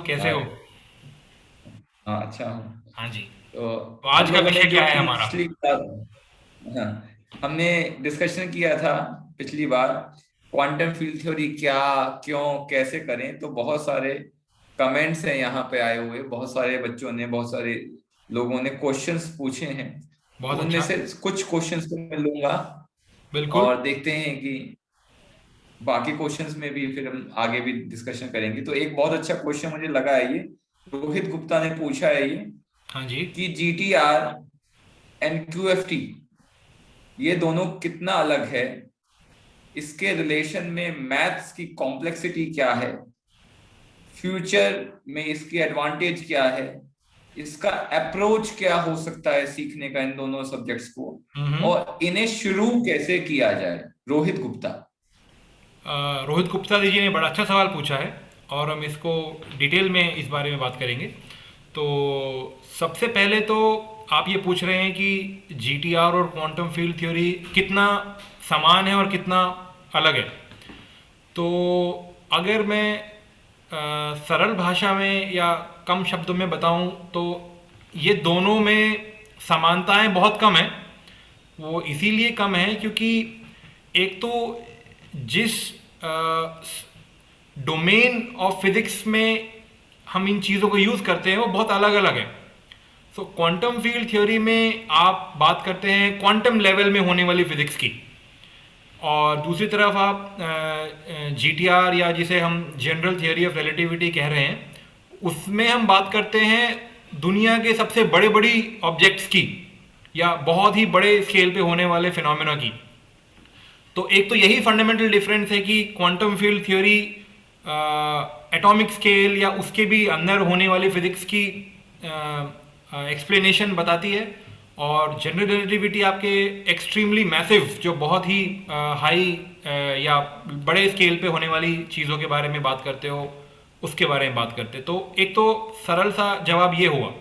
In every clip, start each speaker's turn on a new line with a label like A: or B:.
A: कैसे हो?
B: हाय। हाँ, अच्छा हूँ।
A: हाँ जी।
B: तो
A: तो
B: हम
A: आज का
B: लोगों ने
A: विषय
B: जो
A: क्या है हमारा?
B: पिछली बार, हाँ, हमने डिस्कशन किया था पिछली बार, क्वांटम फील्ड थ्योरी क्या, क्यों, कैसे करें। तो बहुत सारे कमेंट्स हैं यहाँ पे आए हुए, बहुत सारे बच्चों ने, बहुत सारे लोगों ने क्वेश्चंस पूछे हैं। तो
A: बहुत
B: उनमें
A: अच्छा।
B: से कुछ क्वेश्चंस को मैं लूंगा
A: बिल्कुल।
B: और देखते हैं कि बाकी क्वेश्चंस में भी फिर हम आगे भी डिस्कशन करेंगे। तो एक बहुत अच्छा क्वेश्चन मुझे लगा है ये, रोहित गुप्ता ने पूछा है ये,
A: हाँ जी।
B: कि जीटीआर एंड क्यूएफटी ये दोनों कितना अलग है, इसके रिलेशन में मैथ्स की कॉम्प्लेक्सिटी क्या है, फ्यूचर में इसकी एडवांटेज क्या है, इसका अप्रोच क्या हो सकता है सीखने का इन दोनों सब्जेक्ट्स को,
A: हम्म।
B: और इन्हें शुरू कैसे किया जाए। रोहित गुप्ता।
A: रोहित गुप्ता जी ने बड़ा अच्छा सवाल पूछा है और हम इसको डिटेल में इस बारे में बात करेंगे। तो सबसे पहले तो आप ये पूछ रहे हैं कि जीटीआर और क्वांटम फील्ड थ्योरी कितना समान है और कितना अलग है। तो अगर मैं सरल भाषा में या कम शब्दों में बताऊं तो ये दोनों में समानताएं बहुत कम हैं। वो इसीलिए कम है क्योंकि एक तो जिस डोमेन ऑफ फिजिक्स में हम इन चीज़ों को यूज़ करते हैं वो बहुत अलग अलग है। सो क्वांटम फील्ड थ्योरी में आप बात करते हैं क्वांटम लेवल में होने वाली फिजिक्स की, और दूसरी तरफ आप जीटीआर या जिसे हम जनरल थियोरी ऑफ रिलेटिविटी कह रहे हैं उसमें हम बात करते हैं दुनिया के सबसे बड़े बड़ी ऑब्जेक्ट्स की या बहुत ही बड़े स्केल पे होने वाले फिनोमेना की। तो एक तो यही फंडामेंटल डिफरेंस है कि quantum field theory atomic scale या उसके भी अंदर होने वाली फिजिक्स की एक्सप्लेनेशन बताती है, और जनरल रिलेटिविटी आपके एक्सट्रीमली मैसिव जो बहुत ही हाई या बड़े स्केल पे होने वाली चीज़ों के बारे में बात करते हो उसके बारे में बात करते। तो एक तो सरल सा जवाब ये हुआ।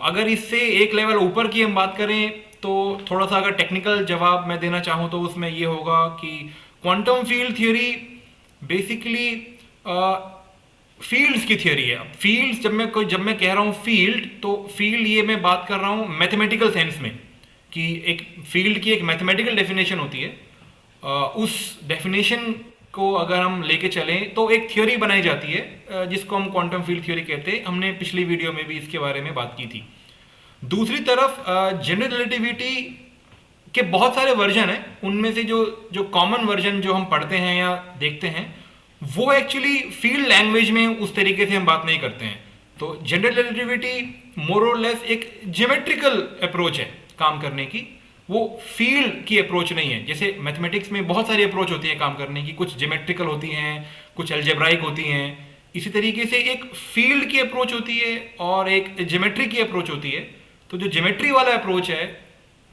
A: अगर इससे एक लेवल ऊपर की हम बात करें तो थोड़ा सा अगर टेक्निकल जवाब मैं देना चाहूँ तो उसमें ये होगा कि quantum field theory basically fields की थ्योरी है। फील्ड्स जब मैं कह रहा हूँ फील्ड, तो फील्ड ये मैं बात कर रहा हूँ मैथमेटिकल सेंस में, कि एक फील्ड की एक मैथमेटिकल डेफिनेशन होती है। उस डेफिनेशन को अगर हम लेके चलें तो एक थ्योरी बनाई जाती है जिसको हम क्वांटम फील्ड थ्योरी कहते हैं। हमने पिछली वीडियो में भी इसके बारे में बात की थी। दूसरी तरफ जनरल रिलेटिविटी के बहुत सारे वर्जन हैं। उनमें से जो जो कॉमन वर्जन जो हम पढ़ते हैं या देखते हैं वो एक्चुअली फील्ड लैंग्वेज में उस तरीके से हम बात नहीं करते हैं। तो जनरल रिलेटिविटी मोर और लेस एक ज्योमेट्रिकल अप्रोच है काम करने की, वो फील्ड की अप्रोच नहीं है। जैसे मैथमेटिक्स में बहुत सारी अप्रोच होती है काम करने की, कुछ ज्योमेट्रिकल होती हैं, कुछ अलजेब्राइक होती हैं। इसी तरीके से एक फील्ड की अप्रोच होती है और एक ज्योमेट्री की अप्रोच होती है। तो जो ज्योमेट्री वाला अप्रोच है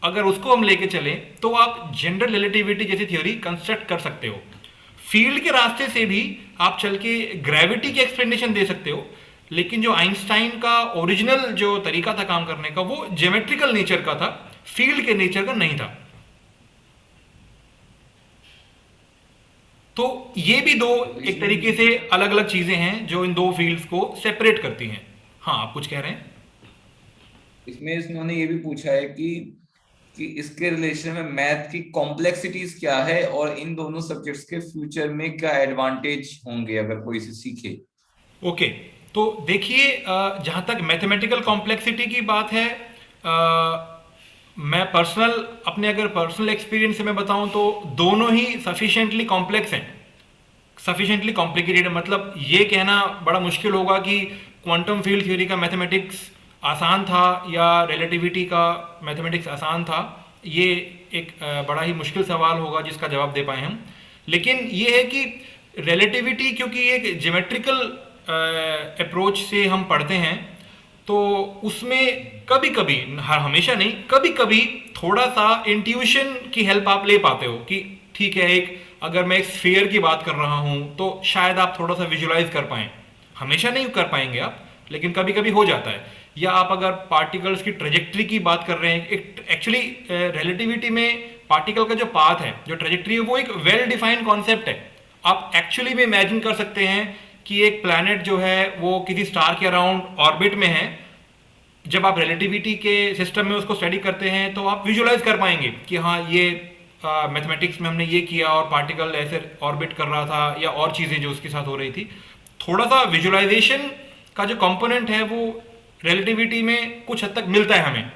A: अगर उसको हम लेके चलें तो आप जनरल रिलेटिविटी जैसी थ्योरी कंस्ट्रक्ट कर सकते हो। फील्ड के रास्ते से भी आप चल के ग्रेविटी की एक्सप्लेनेशन दे सकते हो, लेकिन जो आइंस्टाइन का ओरिजिनल जो तरीका था काम करने का वो ज्योमेट्रिकल नेचर का था, फील्ड के नेचर का नहीं था। तो ये भी दो
B: तो
A: एक
B: इसमें
A: तरीके से अलग अलग चीजें हैं जो इन दो फील्ड्स को सेपरेट करती हैं। हाँ, आप कुछ कह रहे हैं?
B: इसमें इन्होंने ये भी पूछा है कि इसके रिलेशन में मैथ की कॉम्प्लेक्सिटीज क्या है और इन दोनों सब्जेक्ट्स के फ्यूचर में क्या एडवांटेज होंगे अगर कोई इसे सीखे।
A: ओके। तो देखिए, जहाँ तक मैथमेटिकल कॉम्प्लेक्सिटी की बात है, मैं पर्सनल अपने अगर पर्सनल एक्सपीरियंस से मैं बताऊं तो दोनों ही सफिशिएंटली कॉम्प्लेक्स हैं। सफिशिएंटली कॉम्प्लिकेटेड मतलब ये कहना बड़ा मुश्किल होगा कि क्वांटम फील्ड थ्योरी का मैथमेटिक्स आसान था या रिलेटिविटी का मैथमेटिक्स आसान था। ये एक बड़ा ही मुश्किल सवाल होगा जिसका जवाब दे पाए हम। लेकिन ये है कि रिलेटिविटी क्योंकि एक ज्योमेट्रिकल अप्रोच से हम पढ़ते हैं, तो उसमें कभी कभी, हमेशा नहीं, कभी कभी थोड़ा सा इंट्यूशन की हेल्प आप ले पाते हो कि ठीक है, एक अगर मैं एक स्फीयर की बात कर रहा हूं तो शायद आप थोड़ा सा विजुलाइज कर पाए। हमेशा नहीं कर पाएंगे आप, लेकिन कभी कभी हो जाता है। या आप अगर पार्टिकल्स की ट्रेजेक्ट्री की बात कर रहे हैं, एक एक्चुअली रिलेटिविटी में पार्टिकल का जो पाथ है, जो ट्रेजेक्ट्री है, वो एक वेल डिफाइंड कॉन्सेप्ट है। आप एक्चुअली में इमेजिन कर सकते हैं कि एक प्लैनेट जो है वो किसी स्टार के अराउंड ऑर्बिट में है, जब आप रिलेटिविटी के सिस्टम में उसको स्टडी करते हैं तो आप विजुलाइज कर पाएंगे कि हाँ ये मैथमेटिक्स में हमने ये किया और पार्टिकल ऐसे ऑर्बिट कर रहा था, या और चीज़ें जो उसके साथ हो रही थी। थोड़ा सा विजुलाइजेशन का जो कंपोनेंट है वो रिलेटिविटी में कुछ हद तक मिलता है हमें,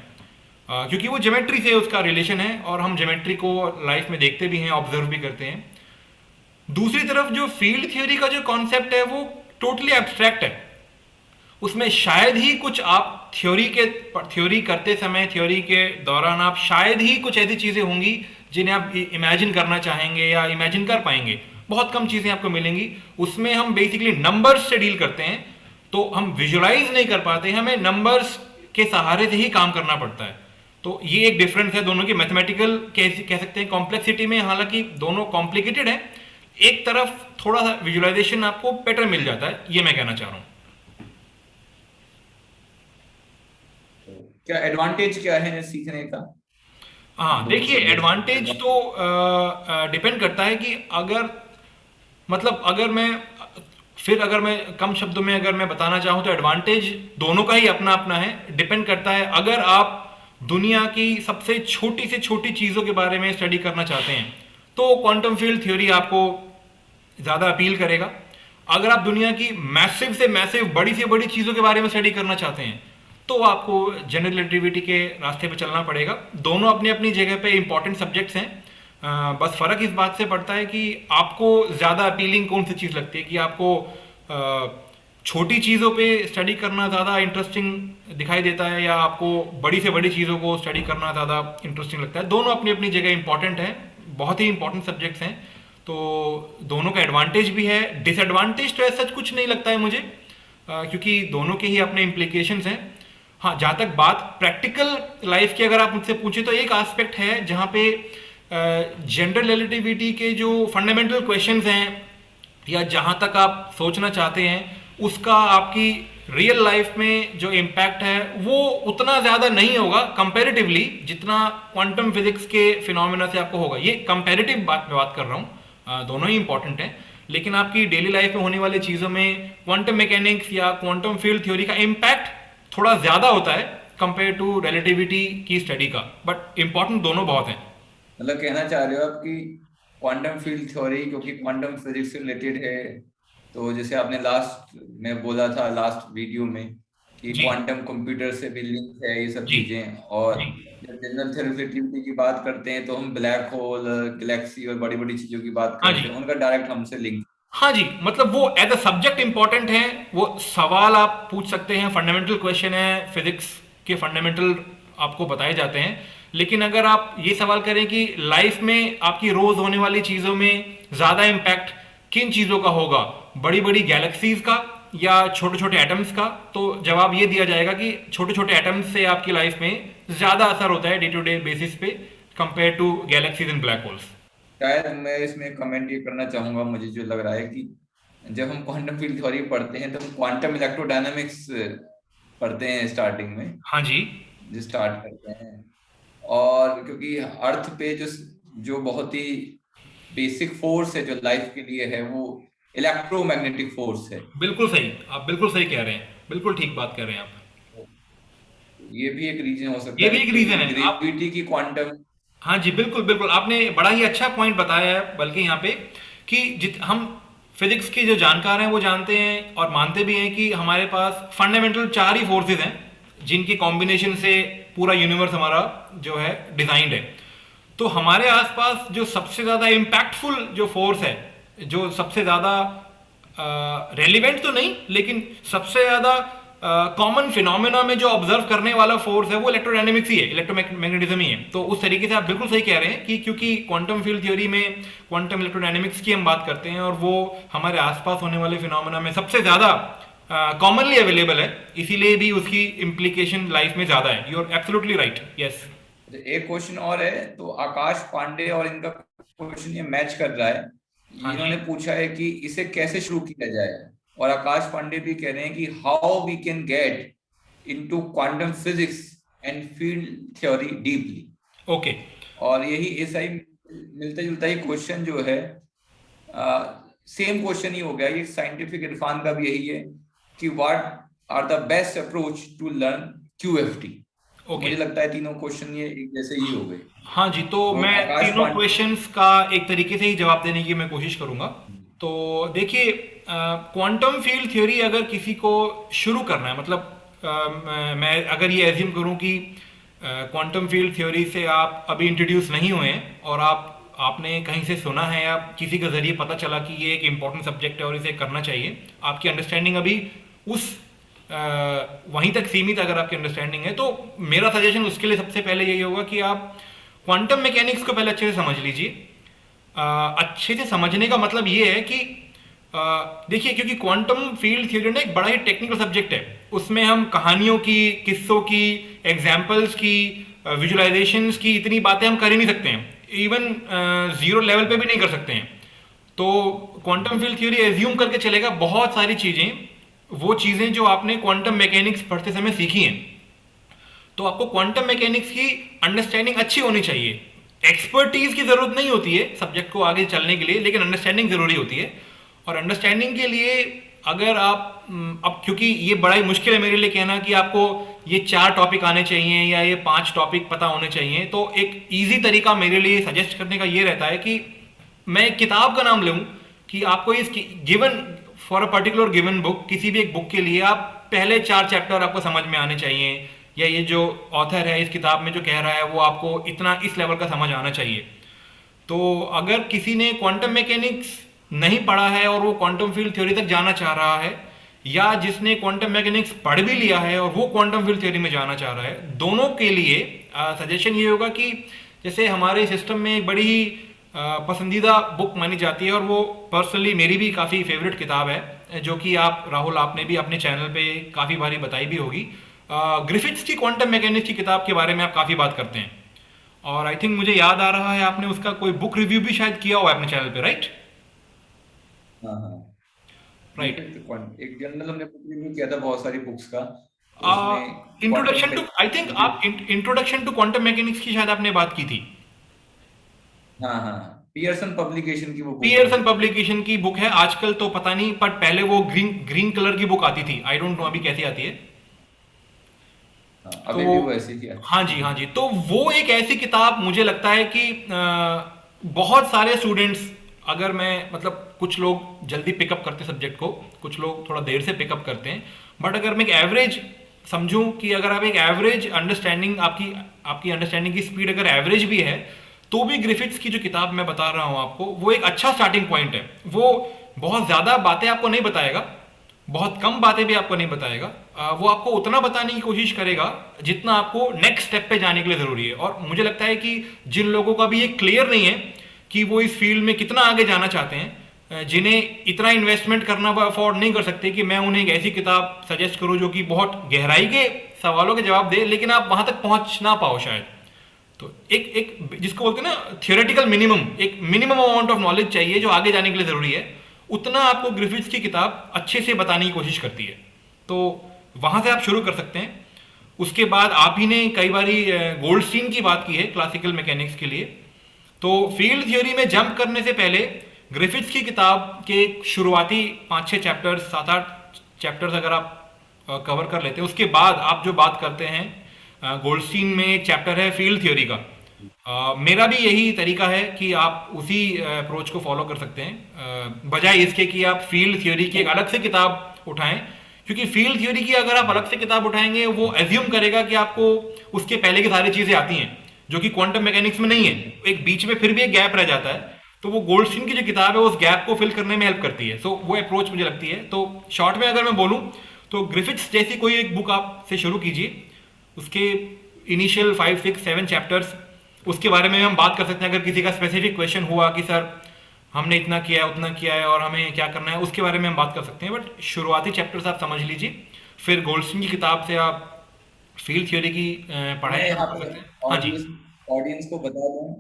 A: क्योंकि वो ज्योमेट्री से उसका रिलेशन है और हम ज्योमेट्री को लाइफ में देखते भी हैं, ऑब्जर्व भी करते हैं। दूसरी तरफ जो फील्ड थ्योरी का जो कॉन्सेप्ट है वो टोटली एब्स्ट्रैक्ट है। उसमें शायद ही कुछ आप थ्योरी करते समय, थ्योरी के दौरान आप शायद ही कुछ ऐसी चीज़ें होंगी जिन्हें आप इमेजिन करना चाहेंगे या इमेजिन कर पाएंगे। बहुत कम चीज़ें आपको मिलेंगी। उसमें हम बेसिकली नंबर्स से डील करते हैं, तो हम विजुलाइज नहीं कर पाते, हमें नंबर्स के सहारे से ही काम करना पड़ता है। तो ये एक डिफरेंस है दोनों की मैथमेटिकल कह सकते हैं कॉम्प्लेक्सिटी में। हालांकि दोनों कॉम्प्लिकेटेड है, एक तरफ थोड़ा सा विजुलाइजेशन आपको बेटर मिल जाता है, ये मैं कहना चाह रहा हूँ।
B: क्या एडवांटेज क्या है सीखने का?
A: हाँ
B: दोनों
A: देखिए,
B: सब्जेक्ट
A: एडवांटेज तो डिपेंड करता है कि अगर, मतलब अगर मैं कम शब्दों में अगर मैं बताना चाहूँ तो एडवांटेज दोनों का ही अपना अपना है। डिपेंड करता है, अगर आप दुनिया की सबसे छोटी से छोटी चीज़ों के बारे में स्टडी करना चाहते हैं तो क्वांटम फील्ड थ्योरी आपको ज़्यादा अपील करेगा। अगर आप दुनिया की मैसिव से मैसिव, बड़ी से बड़ी चीज़ों के बारे में स्टडी करना चाहते हैं तो आपको जनरल रिलेटिविटी के रास्ते पे चलना पड़ेगा। दोनों अपनी अपनी जगह पे इंपॉर्टेंट सब्जेक्ट्स हैं। बस फ़र्क इस बात से पड़ता है कि आपको ज़्यादा अपीलिंग कौन सी चीज़ लगती है, कि आपको छोटी चीज़ों पे स्टडी करना ज़्यादा इंटरेस्टिंग दिखाई देता है या आपको बड़ी से बड़ी चीज़ों को स्टडी करना ज़्यादा इंटरेस्टिंग लगता है। दोनों अपनी अपनी जगह इंपॉर्टेंट हैं, बहुत ही इंपॉर्टेंट सब्जेक्ट्स हैं। तो दोनों का एडवांटेज भी है, डिसएडवांटेज तो ऐसा कुछ नहीं लगता है मुझे, क्योंकि दोनों के ही अपने इम्प्लीकेशंस हैं। हाँ, जहाँ तक बात प्रैक्टिकल लाइफ की अगर आप मुझसे पूछे तो एक एस्पेक्ट है जहाँ पे जनरल रिलेटिविटी के जो फंडामेंटल क्वेश्चंस हैं या जहाँ तक आप सोचना चाहते हैं उसका आपकी रियल लाइफ में जो इम्पैक्ट है वो उतना ज़्यादा नहीं होगा कंपैरेटिवली, जितना क्वांटम फिजिक्स के फिनोमेना से आपको होगा। ये कंपैरेटिव बात कर रहा हूँ, दोनों ही इंपॉर्टेंट हैं, लेकिन आपकी डेली लाइफ में होने वाली चीज़ों में क्वांटम मैकेनिक्स या क्वांटम फील्ड थ्योरी का इम्पैक्ट थोड़ा ज़्यादा होता है कंपेयर टू रिलेटिविटी की स्टडी का, बट इंपॉर्टेंट दोनों बहुत हैं।
B: मतलब कहना चाह रहे हो आप कि क्वांटम फील्ड थ्योरी क्योंकि क्वांटम फिजिक्स से रिलेटेड है, तो जैसे आपने लास्ट में बोला था लास्ट वीडियो में कि
A: जी
B: क्वांटम कंप्यूटर से भी लिंक है ये सब
A: जी
B: चीजें, और
A: जी।
B: जब जनरल रिलेटिविटी की बात करते हैं तो हम ब्लैक होल, गैलेक्सी और बड़ी बड़ी चीजों की बात
A: हाँ जी।
B: करते हैं, उनका डायरेक्ट हमसे लिंक।
A: हाँ जी, मतलब वो एज अ सब्जेक्ट इंपॉर्टेंट है। वो सवाल आप पूछ सकते हैं, फंडामेंटल क्वेश्चन है, फिजिक्स के फंडामेंटल आपको बताए जाते हैं। लेकिन अगर आप ये सवाल करें कि लाइफ में आपकी रोज होने वाली चीजों में ज्यादा इम्पैक्ट किन चीजों का होगा, बड़ी बड़ी गैलेक्सीज का या छोटे छोटे एटम्स का, तो जवाब ये दिया जाएगा कि छोटे छोटे एटम्स से आपकी लाइफ में ज्यादा असर होता है डे टू डे बेसिस पे compare to galaxies and black holes.
B: शायद मैं इसमें कमेंट ये करना चाहूंगा, मुझे जो लग रहा है कि जब हम क्वांटम फील्ड थ्योरी पढ़ते हैं तो हम क्वांटम इलेक्ट्रोडायनामिक्स पढ़ते हैं स्टार्टिंग में,
A: हाँ जी।
B: जो स्टार्ट करते हैं। और क्योंकि अर्थ पे जो जो बहुत ही बेसिक फोर्स है जो लाइफ के लिए है वो इलेक्ट्रोमैग्नेटिक फोर्स है।
A: बिल्कुल सही, आप बिल्कुल सही कह रहे हैं, बिल्कुल ठीक बात कर रहे हैं आप।
B: ये भी एक रीजन हो सकता
A: ये भी
B: है
A: एक
B: क्योंकि
A: रीजन है आप।
B: ग्रेविटी की क्वांटम।
A: हाँ जी, बिल्कुल बिल्कुल, आपने बड़ा ही अच्छा पॉइंट बताया है बल्कि यहाँ पे, कि जित हम फिजिक्स के जो जानकार हैं वो जानते हैं और मानते भी हैं कि हमारे पास फंडामेंटल चार ही फोर्सेस हैं जिनकी कॉम्बिनेशन से पूरा यूनिवर्स हमारा जो है डिजाइंड है। तो हमारे आसपास जो सबसे ज़्यादा इम्पैक्टफुल जो फोर्स है, जो सबसे ज़्यादा रेलिवेंट तो नहीं लेकिन सबसे ज़्यादा कॉमन फिनोमेना में जो ऑब्जर्व करने वाला फोर्स है वो इलेक्ट्रोडायनेमिक्स ही है, इलेक्ट्रोमैग्नेटिज्म ही है। तो उस तरीके से आप बिल्कुल सही कह रहे हैं कि क्योंकि क्वांटम फील्ड थ्योरी में क्वांटम इलेक्ट्रोडायनेमिक्स की हम बात करते हैं और वो हमारे आसपास होने वाले फिनोमेना में सबसे ज़्यादा कॉमनली अवेलेबल है, इसीलिए भी उसकी इम्प्लीकेशन लाइफ में ज़्यादा है। You are absolutely right, yes.
B: एक क्वेश्चन और है, तो आकाश पांडे और इनका क्वेश्चन ये मैच कर रहा है।
A: हाँ जी।
B: इन्होंने पूछा है कि इसे कैसे शुरू किया जाए, और आकाश पांडे भी कह रहे हैं कि how we can get into quantum physics and field theory deeply.
A: Okay.
B: और यही ऐसा ही मिलता जुलता ही क्वेश्चन जो है सेम क्वेश्चन ही हो गया, ये साइंटिफिक इरफान का भी यही है कि what are the best approach to learn QFT। तो
A: ओके।
B: मुझे लगता है तीनों क्वेश्चन ये एक जैसे ही हो गए।
A: हाँ जी, तो
B: तो
A: मैं
B: आकाश
A: तीनों
B: पांडे।
A: क्वेश्चंस का एक तरीके से ही जवाब देने की मैं कोशिश करूंगा। तो देखिए, क्वांटम फील्ड थ्योरी अगर किसी को शुरू करना है, मतलब मैं अगर ये एज्यूम करूं कि क्वांटम फील्ड थ्योरी से आप अभी इंट्रोड्यूस नहीं हुए हैं और आपने कहीं से सुना है या किसी के जरिए पता चला कि ये एक इम्पॉर्टेंट सब्जेक्ट है और इसे करना चाहिए, आपकी अंडरस्टैंडिंग अभी उस वहीं तक सीमित अगर आपकी अंडरस्टैंडिंग है, तो मेरा सजेशन उसके लिए सबसे पहले यही होगा कि आप क्वांटम मैकेनिक्स को पहले अच्छे से समझ लीजिए। अच्छे से समझने का मतलब ये है कि देखिए, क्योंकि क्वांटम फील्ड थ्योरी ना एक बड़ा ही टेक्निकल सब्जेक्ट है। उसमें हम कहानियों की, किस्सों की, एग्जाम्पल्स की, विजुअलाइजेशंस की इतनी बातें हम कर ही नहीं सकते हैं। इवन जीरो लेवल पे भी नहीं कर सकते हैं। तो क्वांटम फील्ड थ्योरी एज्यूम करके चलेगा बहुत सारी चीजें, वो चीजें जो आपने क्वांटम मैकेनिक्स पढ़ते समय सीखी हैं। तो आपको क्वांटम मैकेनिक्स की अंडरस्टैंडिंग अच्छी होनी चाहिए। एक्सपर्टीज की जरूरत नहीं होती है सब्जेक्ट को आगे चलने के लिए, लेकिन अंडरस्टैंडिंग जरूरी होती है। और अंडरस्टैंडिंग के लिए अगर आप अब क्योंकि ये बड़ा ही मुश्किल है मेरे लिए कहना कि आपको ये 4 टॉपिक आने चाहिए या ये 5 टॉपिक पता होने चाहिए, तो एक इजी तरीका मेरे लिए सजेस्ट करने का ये रहता है कि मैं एक किताब का नाम लूं कि आपको इस given for a particular given book, किसी भी एक बुक के लिए आप पहले 4 चैप्टर आपको समझ में आने चाहिए, या ये जो ऑथर है इस किताब में जो कह रहा है वो आपको इतना इस लेवल का समझ आना चाहिए। तो अगर किसी ने क्वांटम मैकेनिक्स नहीं पढ़ा है और वो क्वांटम फील्ड थ्योरी तक जाना चाह रहा है, या जिसने क्वांटम मैकेनिक्स पढ़ भी लिया है और वो क्वांटम फील्ड थ्योरी में जाना चाह रहा है, दोनों के लिए सजेशन ये होगा कि जैसे हमारे सिस्टम में एक बड़ी ही पसंदीदा बुक मानी जाती है, और वो पर्सनली मेरी भी काफ़ी फेवरेट किताब है, जो कि आप राहुल आपने भी अपने चैनल पे काफ़ी बारी बताई भी होगी। ग्रिफिथ्स की क्वांटम मैकेनिक्स की किताब के बारे में आप काफ़ी बात करते हैं, और आई थिंक मुझे याद आ रहा है आपने उसका कोई बुक रिव्यू भी शायद किया हुआ है अपने चैनल पे, राइट?
B: हाँ हाँ,
A: राइट।
B: एक जनरल हमने बुक रिव्यू किया था बहुत सारी बुक्स का, तो उसमें quantum
A: introduction to, I think आप इंट्रोडक्शन टू क्वांटम मैकेनिक्स की शायद आपने बात की थी।
B: हाँ हाँ, पियर्सन पब्लिकेशन की वो बुक है।
A: पियर्सन पब्लिकेशन की बुक है, आजकल तो पता नहीं, पर पहले वो ग्रीन ग्रीन कलर की बुक आती थी, आई डोंट नो अभी कैसी आती है।
B: हाँ,
A: तो
B: अभी भी वो ऐसे ही है।
A: हाँ जी, हाँ जी, तो वो एक ऐसी किताब मुझे लगता है कि बहुत सारे स्टूडेंट्स, अगर मैं मतलब कुछ लोग जल्दी पिकअप करते हैं सब्जेक्ट को, कुछ लोग थोड़ा देर से पिकअप करते हैं, बट अगर मैं एक एवरेज समझूं कि अगर आप एक एवरेज अंडरस्टैंडिंग, आपकी आपकी अंडरस्टैंडिंग की स्पीड अगर एवरेज भी है, तो भी ग्रिफिथ्स की जो किताब मैं बता रहा हूं आपको, वो एक अच्छा स्टार्टिंग पॉइंट है। वो बहुत ज़्यादा बातें आपको नहीं बताएगा, बहुत कम बातें भी आपको नहीं बताएगा, वो आपको उतना बताने की कोशिश करेगा जितना आपको नेक्स्ट स्टेप पे जाने के लिए ज़रूरी है। और मुझे लगता है कि जिन लोगों का भी ये क्लियर नहीं है कि वो इस फील्ड में कितना आगे जाना चाहते हैं, जिन्हें इतना इन्वेस्टमेंट करना अफोर्ड नहीं कर सकते, कि मैं उन्हें एक ऐसी किताब सजेस्ट करूं जो कि बहुत गहराई के सवालों के जवाब दे, लेकिन आप वहां तक पहुंच ना पाओ शायद। तो एक एक जिसको बोलते हैं ना थियोरेटिकल मिनिमम, एक मिनिमम अमाउंट ऑफ नॉलेज चाहिए जो आगे जाने के लिए जरूरी है, उतना आपको ग्रिफिथ्स की किताब अच्छे से बताने की कोशिश करती है। तो वहां से आप शुरू कर सकते हैं। उसके बाद आप ही ने कई बारी गोल्डस्टीन की बात की है क्लासिकल मैकेनिक्स के लिए, तो फील्ड थ्योरी में जंप करने से पहले ग्रिफिथ्स की किताब के शुरुआती 5-6 चैप्टर्स, 7-8 चैप्टर्स अगर आप कवर कर लेते हैं, उसके बाद आप जो बात करते हैं, गोल्डस्टीन में एक चैप्टर है फील्ड थ्योरी का। मेरा भी यही तरीका है कि आप उसी अप्रोच को फॉलो कर सकते हैं, बजाय इसके कि आप फील्ड थ्योरी की एक अलग से किताब उठाएं। क्योंकि फील्ड थ्योरी की अगर आप अलग से किताब उठाएंगे, वो एज्यूम करेगा कि आपको उसके पहले की सारी चीजें आती हैं, जो कि क्वांटम मैकेनिक्स में नहीं है। एक बीच में फिर भी एक गैप रह जाता है, तो वो गोल्डस्टीन की जो किताब है उस गैप को फिल करने में हेल्प करती है। सो वो अप्रोच मुझे लगती है। तो शॉर्ट में अगर मैं बोलूं, तो ग्रिफिथ्स जैसी कोई एक बुक आप से शुरू कीजिए, उसके इनिशियल 5-6-7 चैप्टर्स, उसके बारे में हम बात कर सकते हैं। अगर किसी का स्पेसिफिक क्वेश्चन हुआ कि सर हमने इतना किया है, उतना किया है और हमें क्या करना है, उसके बारे में हम बात कर सकते हैं। बट शुरुआती चैप्टर्स आप समझ लीजिए, फिर गोल्डस्टीन की किताब से आप फील्ड थ्योरी की पढ़ाई
B: मैं
A: शुरू
B: यहाँ
A: कर
B: पे
A: सकते हैं। हाँ जी।
B: ऑडियंस ऑडियंस को बता दूं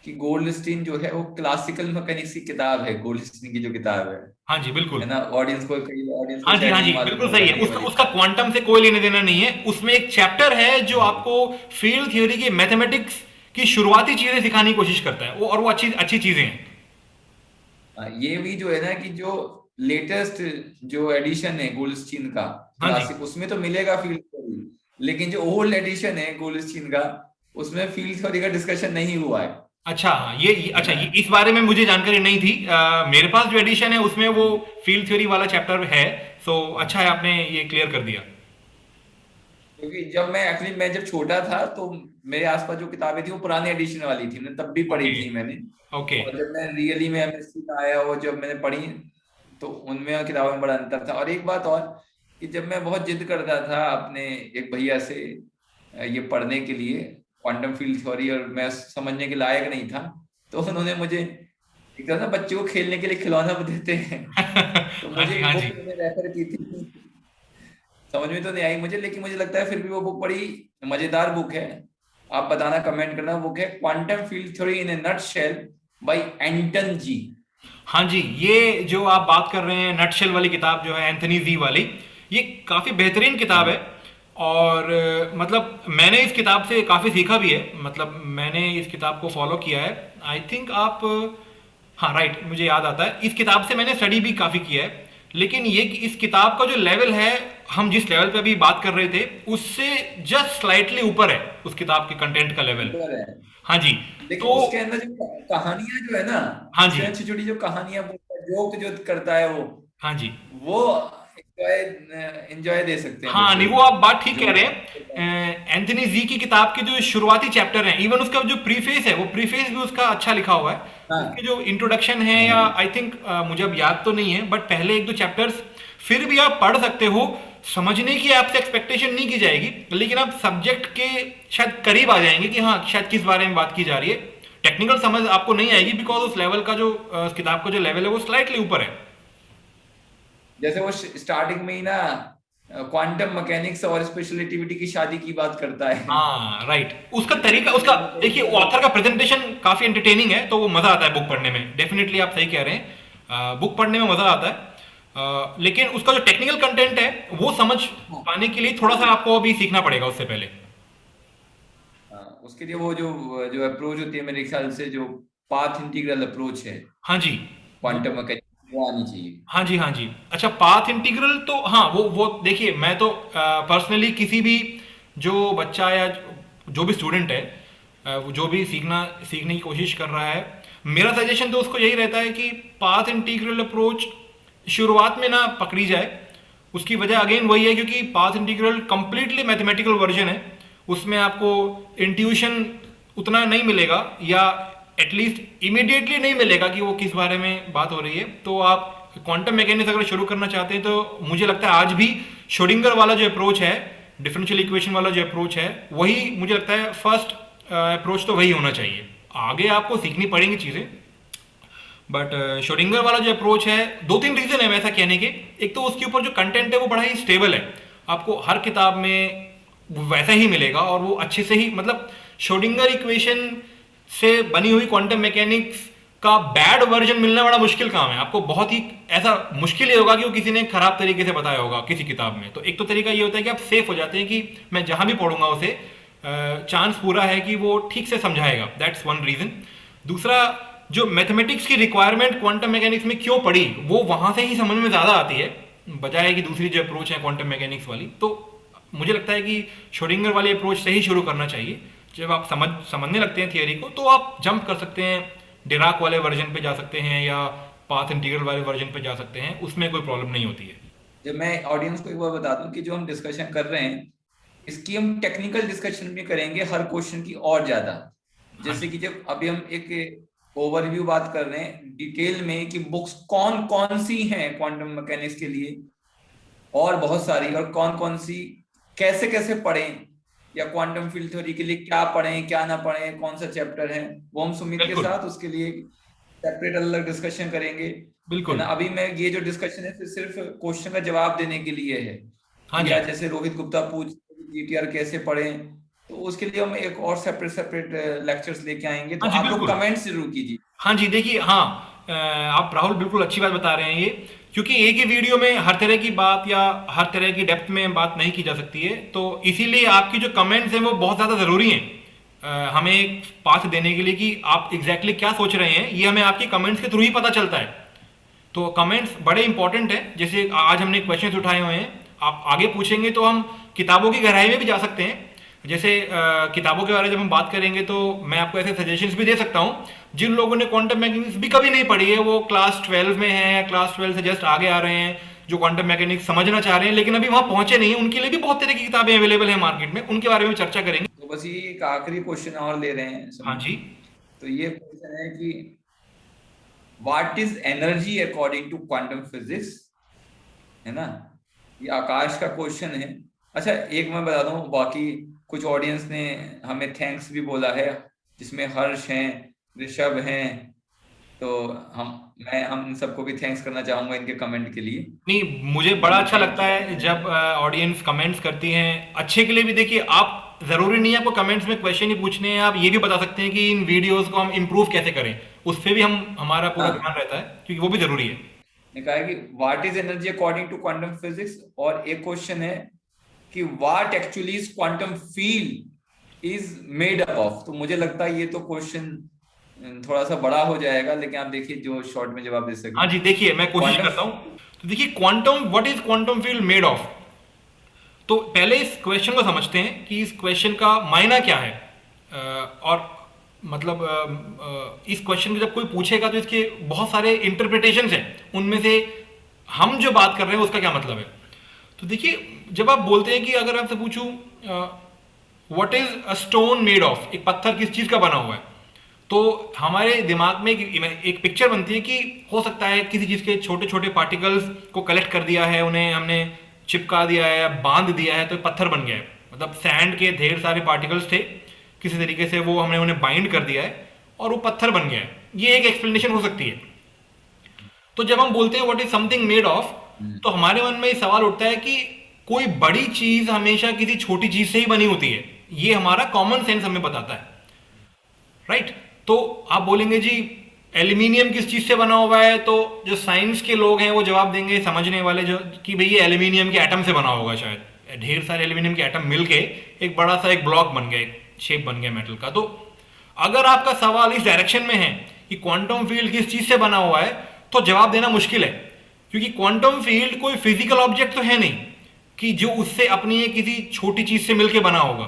B: कि गोल्डस्टीन जो है वो क्लासिकल मैकेनिक्स की किताब है, गोल्डस्टीन की जो किताब
A: हाँ जी, बिल्कुल।
B: है ना, ऑडियंस को
A: हाँ जी,
B: शायद
A: हाँ
B: नहीं
A: जी,
B: मालूम
A: बिल्कुल
B: होगा
A: सही है।
B: ये
A: उसका
B: वाली
A: उसका
B: बात।
A: क्वांटम से कोई लेने देना नहीं है। उसमें एक चैप्टर है जो आपको फील्ड थ्योरी की मैथमेटिक्स की शुरुआती चीजें सिखाने की कोशिश करता है, वो और वो अच्छी अच्छी चीजें हैं।
B: ये भी जो है ना कि जो लेटेस्ट जो एडिशन है गोल्डस्टीन का
A: हाँ जी।
B: क्लासिक, उसमें तो मिलेगा फील्ड थ्योरी, लेकिन जो ओल्ड एडिशन है गोल्डस्टीन का, उसमें फील्ड थ्योरी का डिस्कशन नहीं हुआ
A: अच्छा, हाँ,
B: है
A: अच्छा,
B: ना।
A: ये इस बारे में मुझे जानकारी नहीं थी। मेरे पास जो एडिशन है उसमें वो फील्ड थ्योरी वाला चैप्टर है। सो अच्छा है आपने ये क्लियर कर दिया।
B: क्योंकि जब मैं एक्चुअली मैं जब छोटा था तो मेरे आसपास जो किताबें थी वो पुराने एडिशन वाली थी, मैंने तब भी पढ़ी
A: ओके।
B: थी मैंने।
A: ओके।
B: और जब मैं रियली में एमएससी में आया और जब मैंने पढ़ी तो उनमें और किताबों में बड़ा अंतर था। और एक बात और कि जब मैं बहुत जिद करता था अपने एक भैया से ये पढ़ने के लिए क्वांटम फील्ड थ्योरी, और मैं समझने के लायक नहीं था, तो उन्होंने मुझे एक तरह ना बच्चों को खेलने के लिए खिलौना भी देते हैं, तो
A: हाँ
B: मुझे
A: जी,
B: एक
A: हाँ
B: बुक
A: जी।
B: मैंने रेफर की थी। समझ में तो नहीं आई मुझे, लेकिन मुझे लगता है फिर भी वो बुक बड़ी मजेदार बुक है। आप बताना, कमेंट करना। बुक है क्वांटम फील्ड थ्योरी इन ए नटशेल बाय एंटन जी।
A: हाँ जी, ये जो आप बात कर रहे हैं नटशेल वाली किताब जो है एंथनी जी वाली, ये काफ़ी बेहतरीन किताब है।
B: हाँ
A: और मतलब मैंने इस किताब से काफ़ी सीखा भी है। मतलब मैंने इस किताब को फॉलो किया है। आई थिंक आप, हाँ राइट, मुझे याद आता है इस किताब से मैंने स्टडी भी काफ़ी किया है। लेकिन ये इस किताब का जो लेवल है, हम जिस लेवल पे अभी बात कर रहे थे उससे जस्ट स्लाइटली ऊपर है उस किताब के कंटेंट का लेवल।
B: ऊपर है,
A: हाँ जी।
B: लेकिन
A: तो
B: उसके अंदर जो कहानियां जो है ना,
A: हाँ जी।
B: उसके अंदर छोटी छोटी जो कहानियां बोलता है, जोक जो करता है
A: हाँ जी।
B: वो एंजॉय एंजॉय दे सकते हैं
A: हाँ, नहीं,
B: बिल्कुल।
A: वो आप बात ठीक
B: जो
A: कह रहे हैं। एंथनी जी की किताब के जो शुरुआती चैप्टर हैं, इवन उसका जो प्रीफेस है वो प्रीफेस भी उसका अच्छा लिखा हुआ है। उसके
B: हाँ
A: जो इंट्रोडक्शन है, या
B: हाँ,
A: आई थिंक मुझे अब याद तो नहीं है, बट पहले एक दो चैप्टर्स फिर भी आप पढ़ सकते हो। समझने की आपसे एक्सपेक्टेशन नहीं की जाएगी, लेकिन आप सब्जेक्ट के शायद करीब आ जाएंगे कि हाँ शायद किस बारे में बात की जा रही है। टेक्निकल समझ आपको नहीं आएगी, बिकॉज उस लेवल का जो उस किताब का जो लेवल है वो स्लाइटली ऊपर है।
B: जैसे वो स्टार्टिंग में ही ना क्वांटम मैकेनिक्स और स्पेशल रिलेटिविटी की शादी की बात करता है।
A: हाँ राइट, उसका तरीका,
B: स्पेशल
A: उसका देखिए
B: रिलेटिविटी
A: ऑथर का प्रेजेंटेशन काफी एंटरटेनिंग है, तो वो मजा आता है बुक पढ़ने में। डेफिनेटली आप सही कह रहे हैं, बुक पढ़ने में मजा आता है। लेकिन उसका जो टेक्निकल कंटेंट है वो समझ पाने के लिए थोड़ा सा आपको अभी सीखना पड़ेगा उससे पहले।
B: उसके लिए वो जो जो अप्रोच होती है मेरे ख्याल से, जो पाथ इंटीग्रल अप्रोच है
A: हाँ जी।
B: क्वांटम
A: वो,
B: मैकेनिक्स, वो आनी चाहिए।
A: हाँ जी, हाँ जी। अच्छा, पाथ इंटीग्रल तो हाँ, वो देखिए, मैं तो पर्सनली किसी भी जो बच्चा या जो भी स्टूडेंट है, वो जो भी सीखने की कोशिश कर रहा है, मेरा सजेशन तो उसको यही रहता है कि पाथ इंटीग्रल अप्रोच शुरुआत में ना पकड़ी जाए। उसकी वजह अगेन वही है, क्योंकि path integral completely mathematical version है। उसमें आपको इंट्यूशन उतना नहीं मिलेगा, या एटलीस्ट इमीडिएटली नहीं मिलेगा कि वो किस बारे में बात हो रही है। तो आप क्वांटम मैकेनिक्स अगर शुरू करना चाहते हैं, तो मुझे लगता है आज भी श्रोडिंगर वाला जो अप्रोच है, डिफरेंशियल इक्वेशन वाला जो अप्रोच है, वही मुझे लगता है फर्स्ट अप्रोच तो वही होना चाहिए। आगे आपको सीखनी पड़ेंगी चीज़ें, बट श्रोडिंगर वाला जो अप्रोच है, दो तीन रीजन है वैसा कहने के। एक तो उसके ऊपर जो कंटेंट है वो बड़ा ही स्टेबल है, आपको हर किताब में वैसा ही मिलेगा, और वो अच्छे से ही, मतलब श्रोडिंगर इक्वेशन से बनी हुई क्वांटम मैकेनिक्स का बैड वर्जन मिलना बड़ा मुश्किल काम है। आपको बहुत ही ऐसा मुश्किल ही होगा कि वो किसी ने खराब तरीके से बताया होगा किसी किताब में। तो एक तो तरीका ये होता है कि आप सेफ हो जाते हैं कि मैं जहां भी पढ़ूंगा उसे चांस पूरा है कि वो ठीक से समझाएगा। That's one reason. दूसरा, जो मैथमेटिक्स की रिक्वायरमेंट क्वांटम मैकेनिक्स में क्यों पड़ी, वो वहां से ही समझ में ज़्यादा आती है, बजाय कि दूसरी जो अप्रोच है क्वांटम मैकेनिक्स वाली। तो मुझे लगता है कि श्रोडिंगर वाले अप्रोच से ही शुरू करना चाहिए। जब आप समझने लगते हैं थियरी को, तो आप जंप कर सकते हैं, डिराक वाले वर्जन पे जा सकते हैं, या पाथ इंटीग्रल वाले वर्जन पे जा सकते हैं, उसमें कोई प्रॉब्लम नहीं होती है।
B: जब मैं ऑडियंस को एक बार बता दूं कि जो हम डिस्कशन कर रहे हैं, इसकी हम टेक्निकल डिस्कशन भी करेंगे हर क्वेश्चन की और ज्यादा।
A: हाँ
B: जैसे
A: जी।
B: कि जब अभी हम एक ओवरव्यू बात कर रहे हैं डिटेल में कि बुक्स कौन कौन सी हैं क्वांटम मैकेनिक्स के लिए, और बहुत सारी, और कौन कौन सी कैसे कैसे पढ़ें, या क्वांटम फील्ड थ्योरी के लिए क्या पढ़ें क्या ना पढ़ें, कौन सा चैप्टर है, वो हम सुमित के
A: बिल्कुल।
B: साथ उसके लिए सेपरेट अलग डिस्कशन करेंगे। है
A: बिल्कुल।
B: ना। अभी मैं ये जो डिस्कशन है सिर्फ क्वेश्चन का जवाब देने के लिए है,
A: हाँ
B: कि
A: जी।
B: यार जैसे रोहित गुप्ता पूछ जीटीआर कैसे पढ़ें, तो उसके लिए हम एक और सेपरेट सेपरेट लेक्चर्स लेके आएंगे, तो
A: हाँ जी।
B: आप लोग
A: बिल्कुल।
B: कमेंट्स जरूर कीजिए।
A: हाँ जी, देखिए, हाँ, आप राहुल बिल्कुल अच्छी बात बता रहे हैं ये, क्योंकि एक ही वीडियो में हर तरह की बात या हर तरह की डेप्थ में बात नहीं की जा सकती है। तो इसीलिए आपकी जो कमेंट्स हैं वो बहुत ज़्यादा ज़रूरी हैं, हमें एक पाथ देने के लिए कि आप एग्जैक्टली क्या सोच रहे हैं, ये हमें आपकी कमेंट्स के थ्रू ही पता चलता है। तो कमेंट्स बड़े इंपॉर्टेंट है। जैसे आज हमने क्वेश्चंस उठाए हुए हैं, आप आगे पूछेंगे तो हम किताबों की गहराई में भी जा सकते हैं। जैसे किताबों के बारे में जब हम बात करेंगे तो मैं आपको ऐसे सजेशंस भी दे सकता हूँ। जिन लोगों ने क्वांटम मैकेनिक्स भी कभी नहीं पढ़ी है, वो क्लास 12 में है या क्लास 12 से जस्ट आगे आ रहे हैं, जो क्वांटम मैकेनिक्स समझना चाह रहे हैं लेकिन अभी वहां पहुंचे नहीं, उनके लिए भी बहुत तरह की किताबें अवेलेबल है मार्केट में, उनके बारे में चर्चा करेंगे।
B: तो बस ये एक आखिरी क्वेश्चन और ले रहे हैं
A: हाँ
B: समय।
A: जी।
B: तो ये क्वेश्चन है कि what is energy according to quantum physics, है ना। ये आकाश का क्वेश्चन है। अच्छा एक मैं बता दूं, बाकी कुछ ऑडियंस ने हमें थैंक्स भी बोला है, जिसमें हर्ष हैं, ऋषभ हैं, तो हम इन सबको भी थैंक्स करना चाहूंगा इनके कमेंट के लिए।
A: नहीं, मुझे बड़ा
B: इन्होंने
A: अच्छा
B: थैंक्स
A: लगता है जब ऑडियंस कमेंट्स करती हैं अच्छे के लिए भी। देखिए, आप जरूरी नहीं है आपको कमेंट्स में क्वेश्चन ही पूछने हैं, आप ये भी बता सकते हैं कि इन वीडियोस को हम इम्प्रूव कैसे करें, उस पर भी हमारा पूरा
B: हाँ,
A: ध्यान रहता है, क्योंकि वो भी जरूरी है।
B: ने कहा है कि what is energy according to quantum physics, और एक क्वेश्चन है कि what actually is quantum field is made up of. तो मुझे लगता है ये तो क्वेश्चन थोड़ा सा बड़ा हो जाएगा, लेकिन आप देखिए जो शॉर्ट में जवाब दे
A: हाँ
B: सके।
A: जी, देखिए मैं कोशिश
B: क्वांटम
A: करता हूँ। तो देखिए, quantum, what is quantum field made of. तो पहले इस क्वेश्चन को समझते हैं कि इस क्वेश्चन का मायना क्या है। और मतलब इस क्वेश्चन को जब कोई पूछेगा तो इसके बहुत सारे इंटरप्रिटेशन हैं, उनमें से हम जो बात कर रहे हैं उसका क्या मतलब है। तो देखिए, जब आप बोलते हैं कि अगर आपसे पूछूं what is a stone made of, एक पत्थर किस चीज का बना हुआ है, तो हमारे दिमाग में एक पिक्चर बनती है कि हो सकता है किसी चीज के छोटे छोटे पार्टिकल्स को कलेक्ट कर दिया है, उन्हें हमने चिपका दिया है, बांध दिया है, तो पत्थर बन गया है। मतलब सैंड के ढेर सारे पार्टिकल्स थे, किसी तरीके से वो हमने उन्हें बाइंड कर दिया है और वो पत्थर बन गया है। ये एक एक्सप्लेनेशन हो सकती है। तो जब हम बोलते हैं what is something made of, तो हमारे मन में सवाल उठता है कि कोई बड़ी चीज हमेशा किसी छोटी चीज से ही बनी होती है। ये हमारा कॉमन सेंस हमें बताता है, राइट। तो आप बोलेंगे जी एल्यूमिनियम किस चीज से बना हुआ है, तो जो साइंस के लोग हैं वो जवाब देंगे, समझने वाले जो, कि भाई ये एल्यूमिनियम के एटम से बना होगा, शायद ढेर सारे एल्यूमिनियम के एटम मिलके एक बड़ा सा एक ब्लॉक बन गया, एक शेप बन गया मेटल का। तो अगर आपका सवाल इस डायरेक्शन में है कि क्वांटम फील्ड किस चीज से बना हुआ है, तो जवाब देना मुश्किल है, क्योंकि क्वांटम फील्ड कोई फिजिकल ऑब्जेक्ट तो है नहीं कि जो उससे अपनी किसी छोटी चीज से मिलकर बना होगा।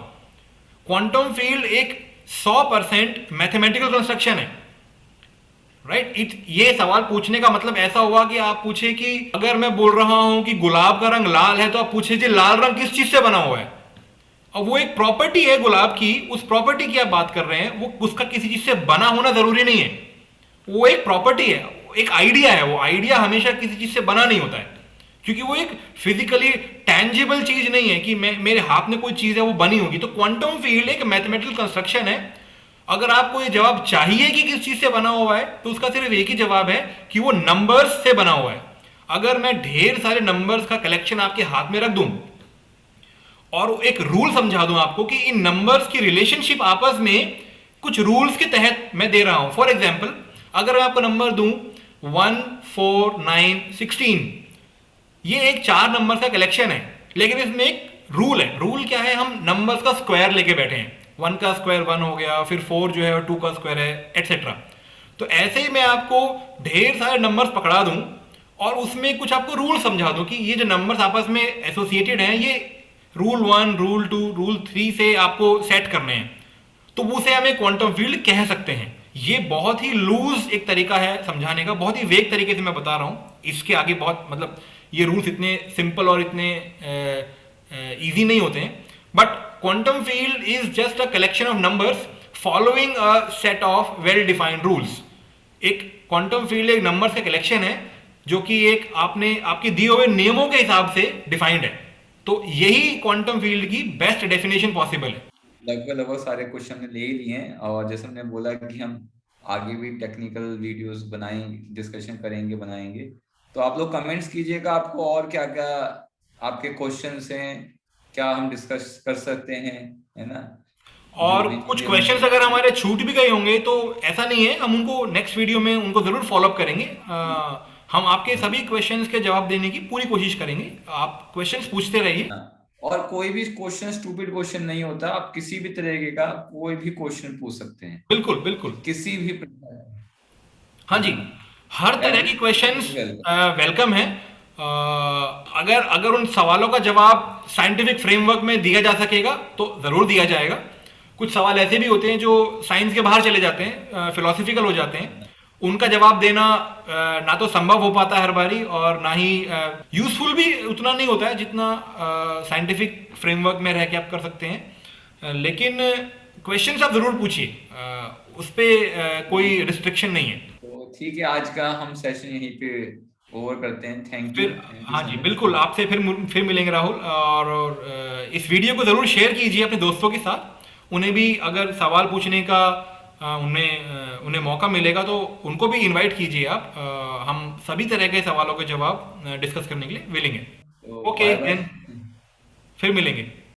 A: क्वांटम फील्ड एक 100% मैथमेटिकल कंस्ट्रक्शन है, राइट। ये सवाल पूछने का मतलब ऐसा हुआ कि आप पूछे कि अगर मैं बोल रहा हूं कि गुलाब का रंग लाल है, तो आप पूछे जी लाल रंग किस चीज से बना हुआ है। और वो एक प्रॉपर्टी है गुलाब की, उस प्रॉपर्टी की आप बात कर रहे हैं, वो उसका किसी चीज से बना होना जरूरी नहीं है, वो एक प्रॉपर्टी है, एक आइडिया है। वो आइडिया हमेशा किसी चीज से बना नहीं होता है, क्योंकि वो एक फिजिकली टैंजिबल चीज नहीं है कि मेरे हाथ में कोई चीज है वो बनी होगी। तो क्वांटम फील्ड एक मैथमेटिकल कंस्ट्रक्शन है। अगर आपको ये जवाब चाहिए कि किस चीज से बना हुआ है, तो उसका सिर्फ एक ही जवाब है कि वो नंबर्स से बना हुआ है। अगर मैं ढेर सारे नंबर्स का कलेक्शन आपके हाथ में रख दूं और एक रूल समझा दूं आपको कि इन नंबर्स की रिलेशनशिप आपस में कुछ रूल्स के तहत मैं दे रहा हूं। फॉर एग्जाम्पल, अगर मैं आपको नंबर दूं 1, 4, 9, 16, ये एक 4 नंबर का कलेक्शन है, लेकिन इसमें एक रूल है। रूल क्या है? हम नंबर्स का स्क्वायर लेके बैठे हैं। 1 का स्क्वायर 1 हो गया, फिर 4 जो है 2 का स्क्वायर है, एटसेट्रा। तो ऐसे ही मैं आपको ढेर सारे नंबर्स पकड़ा दूं और उसमें कुछ आपको रूल समझा दूं कि ये जो नंबर्स आपस में एसोसिएटेड हैं, ये रूल 1, रूल 2, रूल 3 से आपको सेट करने हैं, तो उसे हम एक क्वांटम फील्ड कह सकते हैं। ये बहुत ही लूज एक तरीका है समझाने का, बहुत ही वेग तरीके से मैं बता रहा हूं। इसके आगे बहुत मतलब ये रूल्स इतने सिंपल और इतने इजी नहीं होते हैं। But quantum field is just a collection of numbers following a set of well defined rules. एक क्वांटम फील्ड एक नंबर्स का कलेक्शन है जो कि एक आपने आपके दिए हुए नियमों के हिसाब से डिफाइंड है। तो यही क्वांटम फील्ड की बेस्ट डेफिनेशन पॉसिबल है।
B: लगभग सारे क्वेश्चन हमने ले ही लिए हैं, और जैसे हमने बोला कि हम आगे भी टेक्निकल वीडियोस बनाएंगे, डिस्कशन करेंगे, बनाएंगे। तो आप लोग कमेंट्स कीजिएगा, आपको और क्या क्या आपके क्वेश्चंस हैं, क्या हम डिस्कस कर सकते हैं, है ना। जो
A: और
B: भी
A: कुछ
B: चीजें
A: क्वेश्चंस अगर हमारे छूट भी गए होंगे तो ऐसा नहीं है, हम उनको नेक्स्ट वीडियो में उनको जरूर फॉलो अप करेंगे। हम आपके सभी क्वेश्चंस के जवाब देने की पूरी कोशिश करेंगे। आप क्वेश्चंस पूछते रहिए।
B: हाँ, और कोई भी क्वेश्चन स्टूपिड क्वेश्चन नहीं होता, आप किसी भी तरीके का कोई भी क्वेश्चन पूछ सकते हैं,
A: बिल्कुल बिल्कुल।
B: किसी भी प्रकार,
A: हाँ
B: है
A: जी।
B: ना।
A: हर तरह की क्वेश्चंस वेलकम है। अगर अगर उन सवालों का जवाब साइंटिफिक फ्रेमवर्क में दिया जा सकेगा तो ज़रूर दिया जाएगा। कुछ सवाल ऐसे भी होते हैं जो साइंस के बाहर चले जाते हैं, फिलोसफिकल हो जाते हैं, उनका जवाब देना ना तो संभव हो पाता है हर बारी, और ना ही यूजफुल भी उतना नहीं होता है जितना साइंटिफिक फ्रेमवर्क में रह के आप कर सकते हैं। लेकिन क्वेश्चंस आप ज़रूर पूछिए, उस पर कोई रिस्ट्रिक्शन नहीं है।
B: तो ठीक है, आज का हम सेशन यहीं पे ओवर करते हैं। थैंक यू,
A: फिर
B: थैंक यू
A: हाँ
B: सो
A: जी
B: मच।
A: बिल्कुल, आपसे फिर मिलेंगे राहुल। और इस वीडियो को ज़रूर शेयर कीजिए अपने दोस्तों के साथ। उन्हें भी अगर सवाल पूछने का उन्हें मौका मिलेगा तो उनको भी इनवाइट कीजिए आप। हम सभी तरह के सवालों के जवाब डिस्कस करने के लिए विलिंग हैं।
B: तो
A: ओके
B: बाय बाय।
A: देन, फिर मिलेंगे।